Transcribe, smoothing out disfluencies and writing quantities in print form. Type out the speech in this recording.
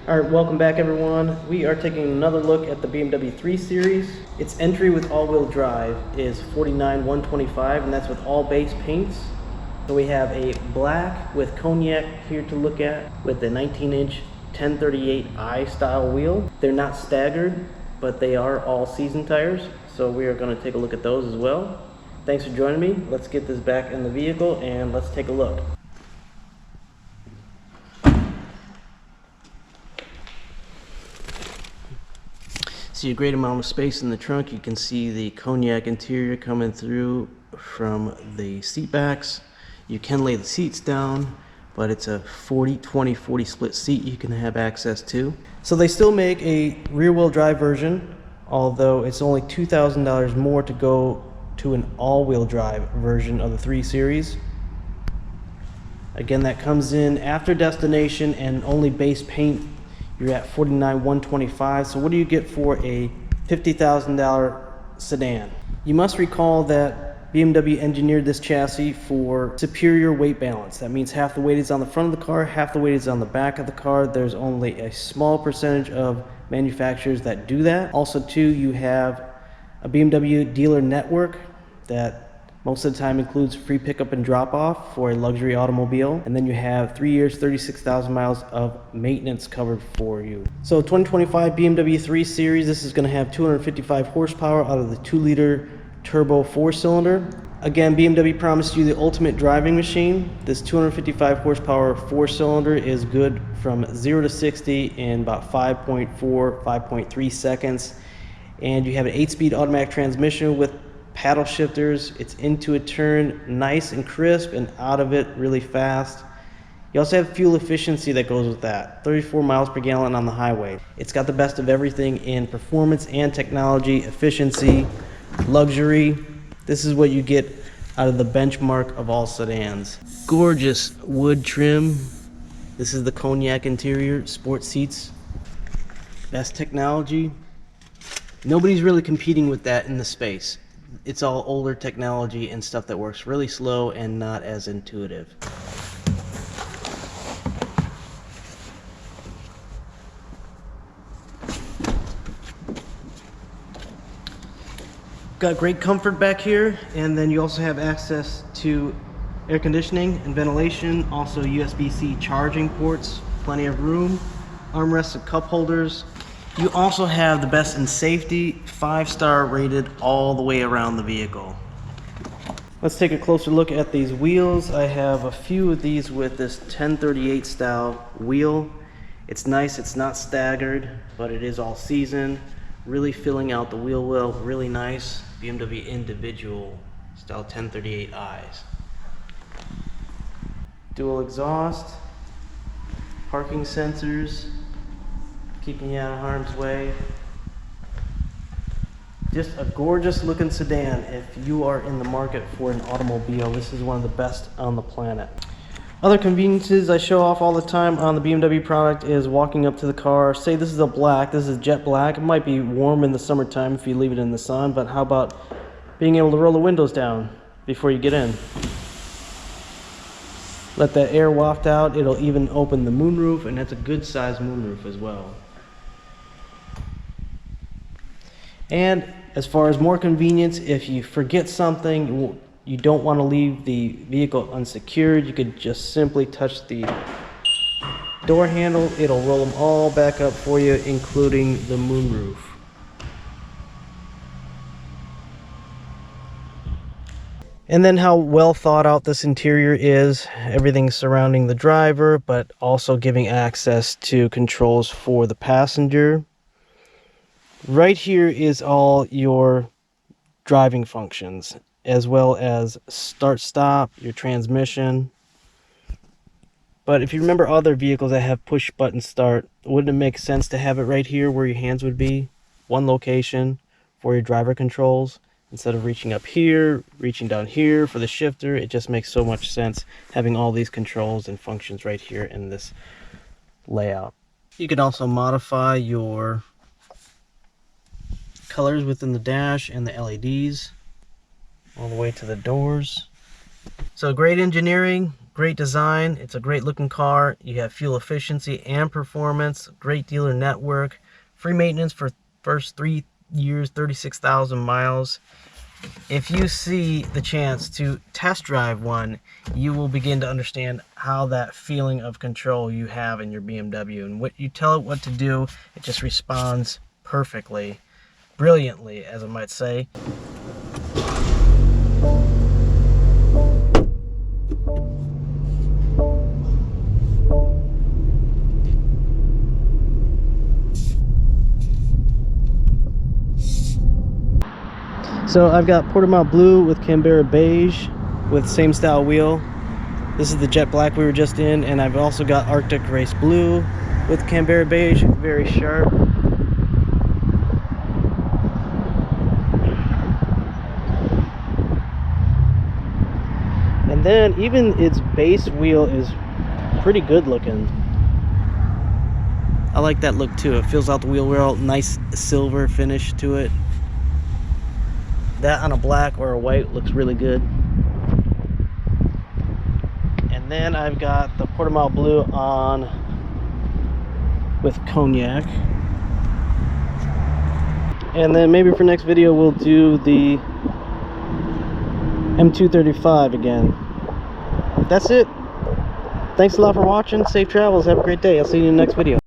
Alright, welcome back everyone. We are taking another look at the BMW 3 Series. Its entry with all-wheel drive is $49,125, and that's with all base paints. So we have a black with cognac here to look at with a 19-inch 1038i style wheel. They're not staggered, but they are all-season tires, so we are going to take a look at those as well. Thanks for joining me. Let's get this back in the vehicle and let's take a look. See a great amount of space in the trunk. You can see the cognac interior coming through from the seat backs. You can lay the seats down, but it's a 40-20-40 split seat you can have access to. So they still make a rear-wheel drive version, although it's only $2,000 more to go to an all-wheel drive version of the 3 Series. Again, that comes in after destination and only base paint. You're at $49,125. So what do you get for a $50,000 sedan? You must recall that BMW engineered this chassis for superior weight balance. That means half the weight is on the front of the car, half the weight is on the back of the car. There's only a small percentage of manufacturers that do that. Also too, you have a BMW dealer network that most of the time includes free pickup and drop off for a luxury automobile. And then you have 3 years, 36,000 miles of maintenance covered for you. So 2025 BMW 3 Series, this is gonna have 255 horsepower out of the 2-liter turbo 4-cylinder. Again, BMW promised you the ultimate driving machine. This 255 horsepower 4-cylinder is good from 0 to 60 in about 5.4, 5.3 seconds. And you have an 8-speed automatic transmission with paddle shifters. It's into a turn nice and crisp and out of it really fast. You also have fuel efficiency that goes with that, 34 miles per gallon on the highway. It's got the best of everything in performance and technology, efficiency, luxury. This is what you get out of the benchmark of all sedans. Gorgeous wood trim. This is the cognac interior, sport seats, best technology. Nobody's really competing with that in the space. It's all older technology and stuff that works really slow and not as intuitive. Got great comfort back here, and then you also have access to air conditioning and ventilation, also USB-C charging ports, plenty of room, armrests and cup holders. You also have the best in safety, 5-star rated all the way around the vehicle. Let's take a closer look at these wheels. I have a few of these with this 1038 style wheel. It's nice, it's not staggered, but it is all season. Really filling out the wheel well, really nice. BMW individual style 1038i's. Dual exhaust, parking sensors, keeping you out of harm's way. Just a gorgeous looking sedan. If you are in the market for an automobile, this is one of the best on the planet. Other conveniences I show off all the time on the BMW product is walking up to the car. Say this is a black, this is jet black. It might be warm in the summertime if you leave it in the sun, but how about being able to roll the windows down before you get in? Let that air waft out. It'll even open the moonroof, and that's a good size moonroof as well. And as far as more convenience, if you forget something, you don't want to leave the vehicle unsecured, you could just simply touch the door handle. It'll roll them all back up for you, including the moonroof. And then how well thought out this interior is. Everything surrounding the driver, but also giving access to controls for the passenger. Right here is all your driving functions, as well as start stop, your transmission. But if you remember other vehicles that have push button start, wouldn't it make sense to have it right here where your hands would be? One location for your driver controls. Instead of reaching up here, reaching down here for the shifter, it just makes so much sense having all these controls and functions right here in this layout. You can also modify your colors within the dash and the LEDs all the way to the doors. So great engineering, great design. It's a great looking car. You have fuel efficiency and performance, great dealer network, free maintenance for first 3 years, 36,000 miles. If you see the chance to test drive one, you will begin to understand how that feeling of control you have in your BMW. And what you tell it what to do, it just responds perfectly, brilliantly, as I might say. So I've got Portimao Blue with Canberra Beige with same style wheel. This is the jet black we were just in, and I've also got Arctic Race Blue with Canberra Beige, very sharp. And then even its base wheel is pretty good looking. I like that look too. It fills out the wheel well, nice silver finish to it. That on a black or a white looks really good. And then I've got the Portimao Blue on with Cognac. And then maybe for next video we'll do the M235 again. That's it. Thanks a lot for watching. Safe travels. Have a great day. I'll see you in the next video.